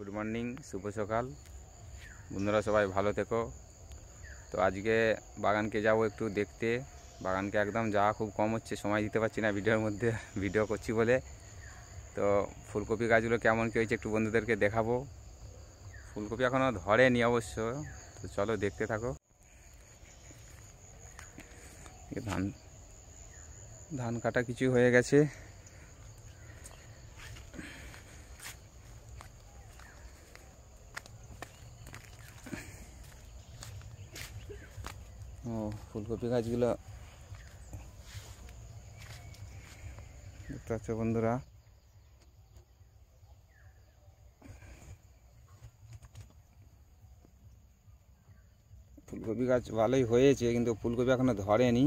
Good morning, শুভ সকাল বন্ধুরা, সবাই ভালো থেকো। তো আজকে বাগানকে যাব একটু দেখতে। বাগানকে একদম যাওয়া খুব কম হচ্ছে, সময় দিতে পারছি না ভিডিওর মধ্যে, ভিডিও করছি বলে। তো ফুলকপি গাছগুলো কেমন কী হয়েছে একটু বন্ধুদেরকে দেখাবো। ফুলকপি এখনও ধরেনি অবশ্য, তো চলো দেখতে থাকো। ধান কাটা কিছু হয়ে গেছে। ও ফুলকপি গাছগুলো দেখতে পাচ্ছ বন্ধুরা। ফুলকপি গাছ ভালোই হয়েছে, কিন্তু ফুলকপি এখনো ধরেনি।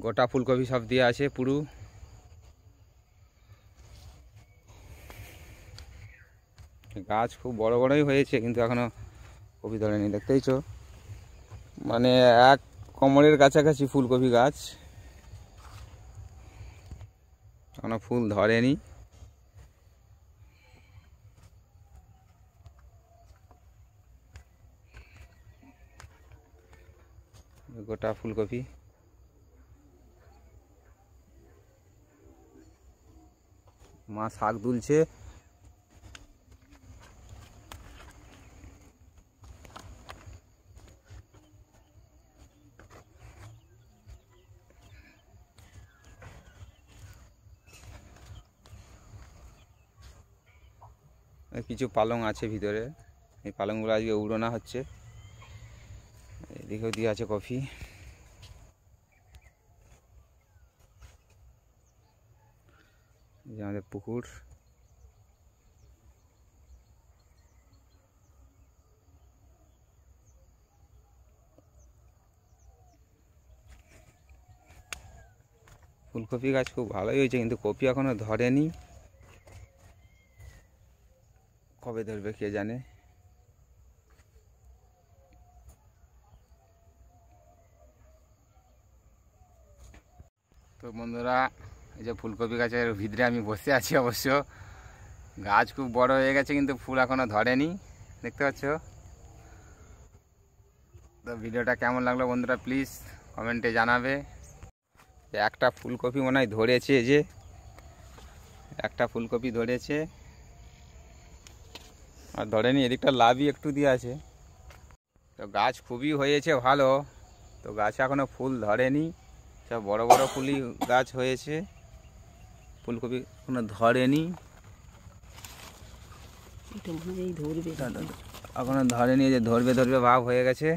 গোটা ফুলকপি সব দিয়ে আছে পুরো। গাছ খুব বড় বড়ই হয়েছে, কিন্তু এখনো কপি ধরেনি, দেখতেইছো। মানে এক কোমরের কাছাকাছি ফুলকপি গাছ, এখনো ফুল ধরেনি। গোটা ফুলকপি। মা শাক তুলছে। কিছু পালং আছে ভিতরে, এই পালংগুলো আজকে উড়োনা হচ্ছে। এদিকেও দিয়ে আছে কফি। আমাদের পুকুর। ফুলকপি গাছ খুব ভালোই হয়েছে, কিন্তু কপি এখনো ধরেনি। কবে ধরবে কে জানে। তো বন্ধুরা, এই যে ফুলকপি গাছের ভিতরে আমি বসে আছি। অবশ্য গাছ খুব বড় হয়ে গেছে, কিন্তু ফুল এখনো ধরেনি, দেখতে পাচ্ছ। তো ভিডিওটা কেমন লাগলো বন্ধুরা প্লিজ কমেন্টে জানাবে। একটা ফুলকপি মনে হয় ধরেছে, যে একটা ফুলকপি ধরেছে আর ধরেনি। এদিকটা লাভই একটু দিয়ে আছে। তো গাছ খুবই হয়েছে ভালো, তো গাছে এখনো ফুল ধরেনি। সব বড় বড় ফুলই গাছ হয়েছে, ফুলকপি এখনো ধরেনি। এখনো ধরেনি, যে ধরবে ধরবে ভাব হয়ে গেছে।